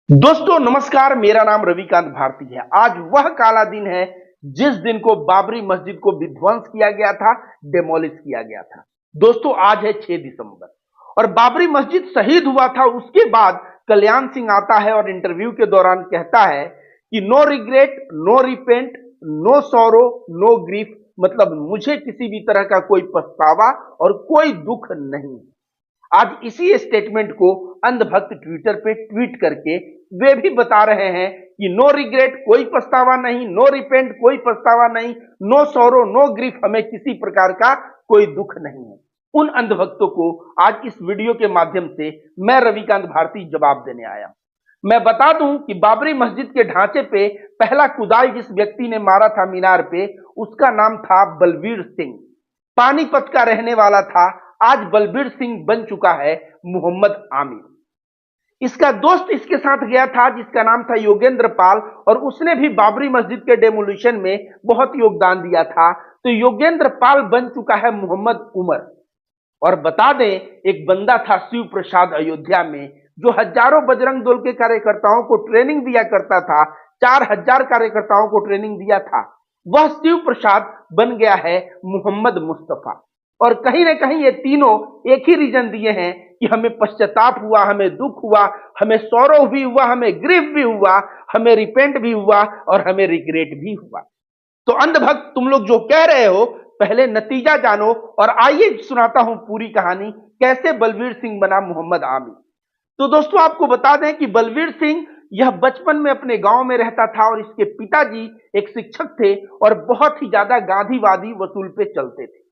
दोस्तों नमस्कार, मेरा नाम रविकांत भारती है। आज वह काला दिन है जिस दिन को बाबरी मस्जिद को विध्वंस किया गया था, डेमोलिश किया गया था। दोस्तों आज है 6 दिसंबर और बाबरी मस्जिद शहीद हुआ था। उसके बाद कल्याण सिंह आता है और इंटरव्यू के दौरान कहता है कि no regret, no repent, no sorrow, no grief, मतलब मुझे किसी भी तरह का कोई पछतावा और कोई दुख नहीं। आज इसी स्टेटमेंट को अंधभक्त ट्विटर पे ट्वीट करके वे भी बता रहे हैं कि नो रिग्रेट, कोई पछतावा नहीं, नो रिपेंट, कोई पछतावा नहीं, नो सॉरो, नो ग्रीफ, हमें किसी प्रकार का कोई दुख नहीं है। उन अंधभक्तों को आज इस वीडियो के माध्यम से मैं रविकांत भारती जवाब देने आया। मैं बता दूं कि बाबरी मस्जिद के ढांचे पे पहला कुदाल जिस व्यक्ति ने मारा था मीनार पे, उसका नाम था बलबीर सिंह। पानीपत का रहने वाला था। आज बलबीर सिंह बन चुका है मोहम्मद आमिर। इसका दोस्त इसके साथ गया था जिसका नाम था योगेंद्र पाल, और उसने भी बाबरी मस्जिद के डेमोलिशन में बहुत योगदान दिया था। तो योगेंद्र पाल बन चुका है मोहम्मद उमर। और बता दें, एक बंदा था शिव प्रसाद अयोध्या में, जो हजारों बजरंग दल के कार्यकर्ताओं को ट्रेनिंग दिया करता था। 4000 कार्यकर्ताओं को ट्रेनिंग दिया था। वह शिव प्रसाद बन गया है मोहम्मद मुस्तफा। और कहीं ना कहीं ये तीनों एक ही रीजन दिए हैं कि हमें पश्चाताप हुआ, हमें दुख हुआ, हमें सौरव भी हुआ, हमें ग्रीफ भी हुआ, हमें रिपेंट भी हुआ और हमें रिग्रेट भी हुआ। तो अंधभक्त तुम लोग जो कह रहे हो, पहले नतीजा जानो और आइए सुनाता हूं पूरी कहानी, कैसे बलबीर सिंह बना मोहम्मद आमिर। तो दोस्तों आपको बता दें कि बलबीर सिंह यह बचपन में अपने गांव में रहता था और इसके पिताजी एक शिक्षक थे और बहुत ही ज्यादा गांधीवादी वसूल पे चलते थे।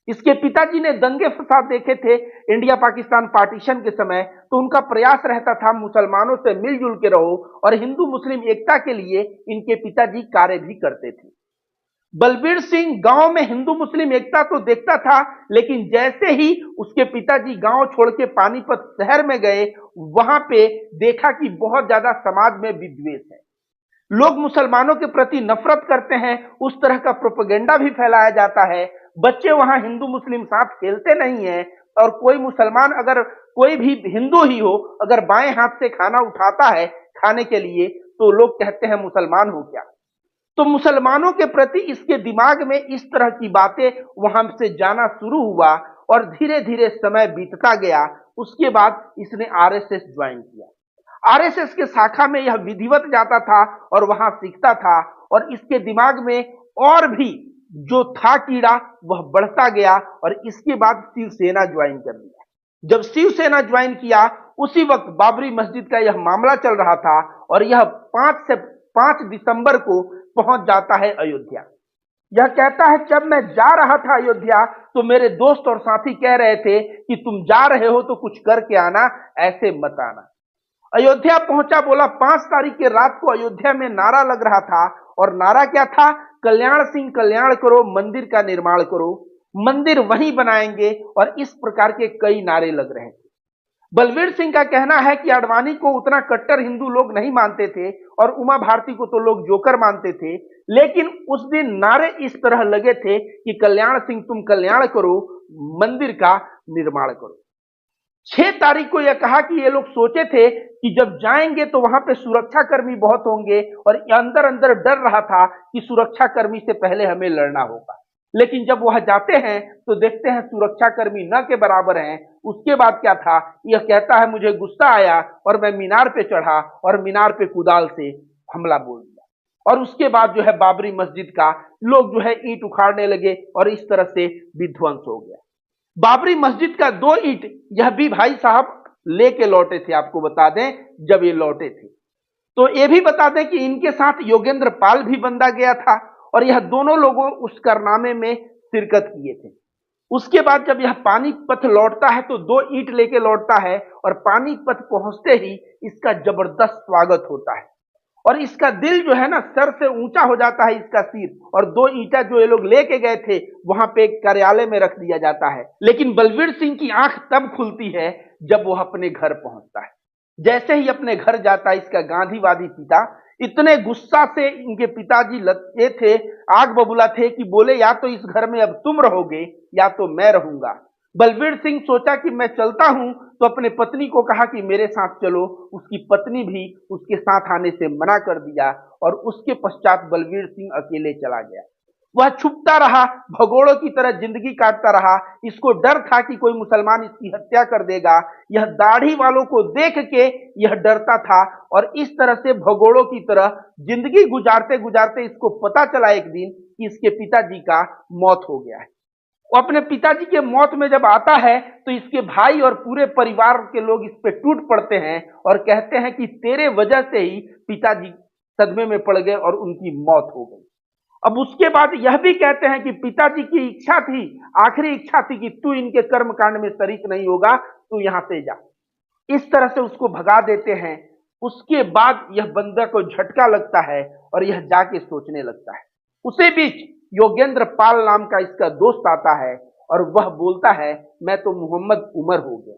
इसके पिताजी ने दंगे फसाद देखे थे इंडिया पाकिस्तान पार्टीशन के समय, तो उनका प्रयास रहता था मुसलमानों से मिलजुल के रहो, और हिंदू मुस्लिम एकता के लिए इनके पिताजी कार्य भी करते थे। बलबीर सिंह गांव में हिंदू मुस्लिम एकता तो देखता था, लेकिन जैसे ही उसके पिताजी गांव छोड़ के पानीपत शहर में गए, वहां पे देखा कि बहुत ज्यादा समाज में विद्वेष है, लोग मुसलमानों के प्रति नफरत करते हैं, उस तरह का प्रोपेगेंडा भी फैलाया जाता है। बच्चे वहां हिंदू मुस्लिम साथ खेलते नहीं है, और कोई मुसलमान, अगर कोई भी हिंदू ही हो, अगर बाएं हाथ से खाना उठाता है खाने के लिए, तो लोग कहते हैं मुसलमान हो क्या। तो मुसलमानों के प्रति इसके दिमाग में इस तरह की बातें वहां से जाना शुरू हुआ, और धीरे धीरे समय बीतता गया। उसके बाद इसने आरएसएस ज्वाइन किया। आरएसएस के शाखा में यह विधिवत जाता था और वहां सीखता था, और इसके दिमाग में और भी जो था कीड़ा वह बढ़ता गया, और इसके बाद शिवसेना ज्वाइन कर लिया। जब शिवसेना ज्वाइन किया, उसी वक्त बाबरी मस्जिद का यह मामला चल रहा था, और यह 5 दिसंबर को पहुंच जाता है अयोध्या। यह कहता है, जब मैं जा रहा था अयोध्या तो मेरे दोस्त और साथी कह रहे थे कि तुम जा रहे हो तो कुछ करके आना, ऐसे मत आना। अयोध्या पहुंचा, बोला 5 तारीख की रात को अयोध्या में नारा लग रहा था, और नारा क्या था? कल्याण सिंह कल्याण करो, मंदिर का निर्माण करो, मंदिर वहीं बनाएंगे, और इस प्रकार के कई नारे लग रहे थे। बलबीर सिंह का कहना है कि आडवाणी को उतना कट्टर हिंदू लोग नहीं मानते थे, और उमा भारती को तो लोग जोकर मानते थे, लेकिन उस दिन नारे इस तरह लगे थे कि कल्याण सिंह तुम कल्याण करो, मंदिर का निर्माण करो। 6 तारीख को यह कहा कि ये लोग सोचे थे कि जब जाएंगे तो वहां पे सुरक्षा कर्मी बहुत होंगे, और अंदर अंदर डर रहा था कि सुरक्षा कर्मी से पहले हमें लड़ना होगा। लेकिन जब वह जाते हैं तो देखते हैं सुरक्षा कर्मी न के बराबर हैं। उसके बाद क्या था? यह कहता है, मुझे गुस्सा आया और मैं मीनार पे चढ़ा और मीनार पे कुदाल से हमला बोल दिया, और उसके बाद जो है बाबरी मस्जिद का लोग जो है ईंट उखाड़ने लगे, और इस तरह से विध्वंस हो गया। बाबरी मस्जिद का 2 ईंट यह भी भाई साहब लेके लौटे थे। आपको बता दें, जब ये लौटे थे तो ये भी बता दें कि इनके साथ योगेंद्र पाल भी बंदा गया था, और यह दोनों लोगों उस कारनामे में शिरकत किए थे। उसके बाद जब यह पानीपत लौटता है तो 2 ईंट लेके लौटता है, और पानीपत पहुंचते ही इसका जबरदस्त स्वागत होता है, और इसका दिल जो है ना, सर से ऊंचा हो जाता है इसका सिर, और 2 ईंटा जो ये लोग लेके गए थे वहां पे एक कार्यालय में रख दिया जाता है। लेकिन बलबीर सिंह की आंख तब खुलती है जब वह अपने घर पहुंचता है। जैसे ही अपने घर जाता है, इसका गांधीवादी पिता इतने गुस्सा से, इनके पिताजी लगे थे, आग बबूला थे, कि बोले या तो इस घर में अब तुम रहोगे या तो मैं रहूंगा। बलवीर सिंह सोचा कि मैं चलता हूं, तो अपने पत्नी को कहा कि मेरे साथ चलो। उसकी पत्नी भी उसके साथ आने से मना कर दिया और उसके पश्चात बलवीर सिंह अकेले चला गया। वह छुपता रहा, भगोड़ों की तरह जिंदगी काटता रहा। इसको डर था कि कोई मुसलमान इसकी हत्या कर देगा। यह दाढ़ी वालों को देख के यह डरता था और इस तरह से भगोड़ों की तरह जिंदगी गुजारते गुजारते इसको पता चला एक दिन कि इसके पिताजी का मौत हो गया है। वो अपने पिताजी के मौत में जब आता है तो इसके भाई और पूरे परिवार के लोग इस पे टूट पड़ते हैं और कहते हैं कि तेरे वजह से ही पिताजी सदमे में पड़ गए और उनकी मौत हो गई। अब उसके बाद यह भी कहते हैं कि पिताजी की इच्छा थी, आखिरी इच्छा थी कि तू इनके कर्म कांड में शरीक नहीं होगा, तू यहां से जा। इस तरह से उसको भगा देते हैं। उसके बाद यह बंदा को झटका लगता है और यह जाके सोचने लगता है। उसी बीच योगेंद्र पाल नाम का इसका दोस्त आता है और वह बोलता है मैं तो मोहम्मद उमर हो गया।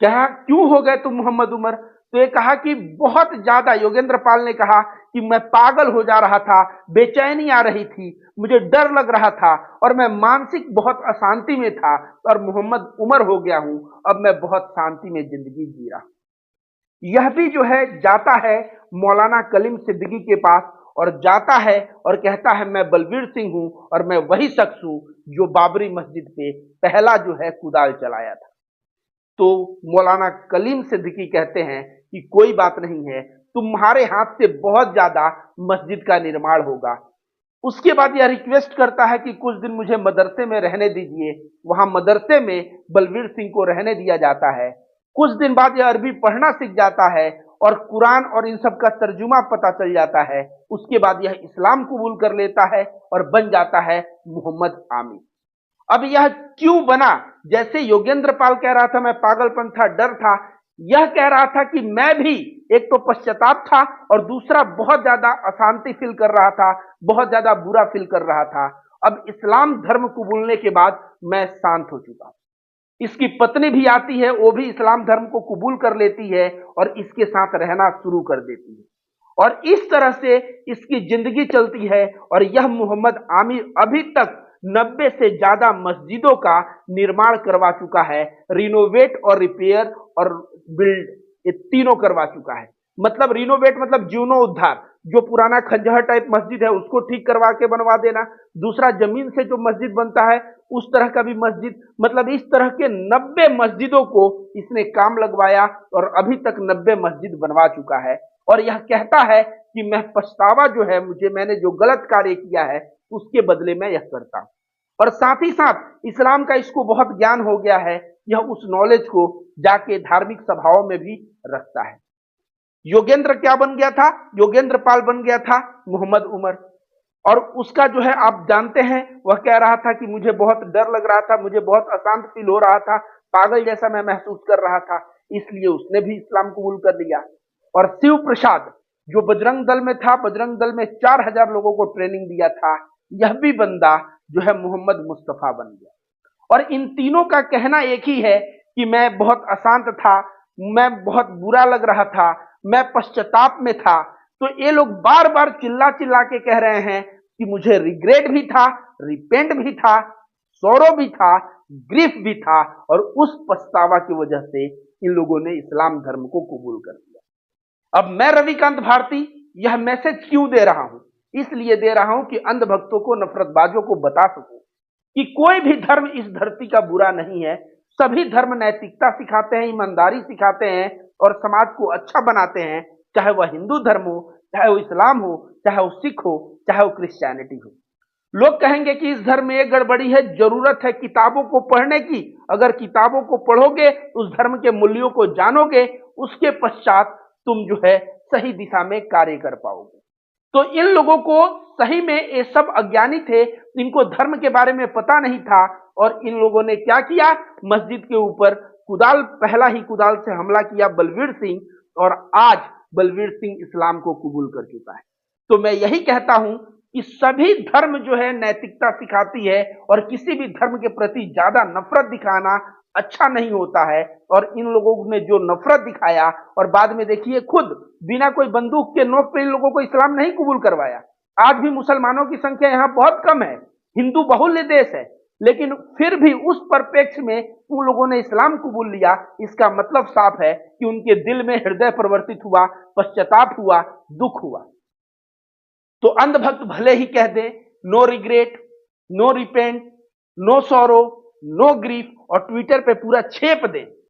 क्या क्यों हो गए तुम मोहम्मद उमर? तो ये कहा कि बहुत ज्यादा, योगेंद्र पाल ने कहा कि मैं पागल हो जा रहा था, बेचैनी आ रही थी, मुझे डर लग रहा था और मैं मानसिक बहुत अशांति में था और मोहम्मद उमर हो गया हूं। अब मैं बहुत शांति में जिंदगी जी रहा। यह भी जो है जाता है मौलाना कलीम सिद्दीकी के पास और जाता है और कहता है मैं बलवीर सिंह हूं और मैं वही शख्स हूं जो बाबरी मस्जिद पे पहला जो है कुदाल चलाया था। तो मौलाना कलीम सिद्दीकी कहते हैं कि कोई बात नहीं है, तुम्हारे हाथ से बहुत ज्यादा मस्जिद का निर्माण होगा। उसके बाद यह रिक्वेस्ट करता है कि कुछ दिन मुझे मदरसे में रहने दीजिए। वहां मदरसे में बलवीर सिंह को रहने दिया जाता है। कुछ दिन बाद यह अरबी पढ़ना सीख जाता है और कुरान और इन सब का तर्जुमा पता चल जाता है। उसके बाद यह इस्लाम कबूल कर लेता है और बन जाता है मोहम्मद आमिर। अब यह क्यों बना? जैसे योगेंद्र पाल कह रहा था मैं पागलपन था, डर था, यह कह रहा था कि मैं भी एक तो पश्चाताप था और दूसरा बहुत ज्यादा अशांति फील कर रहा था, बहुत ज्यादा बुरा फील कर रहा था। अब इस्लाम धर्म कबूलने के बाद मैं शांत हो चुका। इसकी पत्नी भी आती है, वो भी इस्लाम धर्म को कबूल कर लेती है और इसके साथ रहना शुरू कर देती है और इस तरह से इसकी जिंदगी चलती है। और यह मोहम्मद आमिर अभी तक 90 से ज्यादा मस्जिदों का निर्माण करवा चुका है, रिनोवेट और रिपेयर और बिल्ड, ये तीनों करवा चुका है। मतलब रिनोवेट मतलब जीर्णोद्धार, जो पुराना खंडहर टाइप मस्जिद है उसको ठीक करवा के बनवा देना। दूसरा जमीन से जो मस्जिद बनता है उस तरह का भी मस्जिद, मतलब इस तरह के 90 मस्जिदों को इसने काम लगवाया और अभी तक 90 मस्जिद बनवा चुका है। और यह कहता है कि मैं पछतावा जो है मैंने जो गलत कार्य किया है उसके बदले में यह करता हूं। और साथ ही साथ इस्लाम का इसको बहुत ज्ञान हो गया है, यह उस नॉलेज को जाके धार्मिक सभाओं में भी रखता है। योगेंद्र क्या बन गया था? योगेंद्र पाल बन गया था मोहम्मद उमर। और उसका जो है आप जानते हैं, वह कह रहा था कि मुझे बहुत डर लग रहा था, मुझे बहुत अशांत फील हो रहा था, पागल जैसा मैं महसूस कर रहा था, इसलिए उसने भी इस्लाम कबूल कर लिया। और शिव प्रसाद जो बजरंग दल में था, बजरंग दल में 4000 लोगों को ट्रेनिंग दिया था, यह भी बंदा जो है मोहम्मद मुस्तफा बन गया। और इन तीनों का कहना एक ही है कि मैं बहुत अशांत था, मैं बहुत बुरा लग रहा था, मैं पश्चाताप में था। तो ये लोग बार बार चिल्ला चिल्ला के कह रहे हैं कि मुझे रिग्रेट भी था, रिपेंट भी था, सौरो भी था, ग्रीफ भी था और उस पछतावा की वजह से इन लोगों ने इस्लाम धर्म को कबूल कर लिया। अब मैं रविकांत भारती यह मैसेज क्यों दे रहा हूं? इसलिए दे रहा हूं कि अंधभक्तों को, नफरतबाजों को बता सकूं कि कोई भी धर्म इस धरती का बुरा नहीं है। सभी धर्म नैतिकता सिखाते हैं, ईमानदारी सिखाते हैं और समाज को अच्छा बनाते हैं, चाहे वह हिंदू धर्म हो, चाहे वो इस्लाम हो, चाहे वो सिख हो, चाहे वो क्रिश्चियनिटी हो। लोग कहेंगे कि इस धर्म में एक गड़बड़ी है, जरूरत है किताबों को पढ़ने की। अगर किताबों को पढ़ोगे, उस धर्म के मूल्यों को जानोगे, उसके पश्चात तुम जो है सही दिशा में कार्य कर पाओगे। तो इन लोगों को सही में ये सब अज्ञानी थे, इनको धर्म के बारे में पता नहीं था और इन लोगों ने क्या किया, मस्जिद के ऊपर कुदाल, पहला ही कुदाल से हमला किया बलवीर सिंह, और आज बलवीर सिंह इस्लाम को कबूल कर चुका है। तो मैं यही कहता हूं कि सभी धर्म जो है नैतिकता सिखाती है और किसी भी धर्म के प्रति ज्यादा नफरत दिखाना अच्छा नहीं होता है। और इन लोगों ने जो नफरत दिखाया और बाद में देखिए खुद बिना कोई बंदूक के नोक पे इन लोगों को इस्लाम नहीं कबूल करवाया। आज भी मुसलमानों की संख्या यहाँ बहुत कम है, हिंदू बहुल्य देश है, लेकिन फिर भी उस परिप्रेक्ष्य में उन लोगों ने इस्लाम कबूल लिया। इसका मतलब साफ है कि उनके दिल में हृदय परिवर्तित हुआ, पश्चाताप हुआ, दुख हुआ। तो अंधभक्त भले ही कह दे no regret, no repent, no sorrow, no grief और ट्विटर पे पूरा छेप दे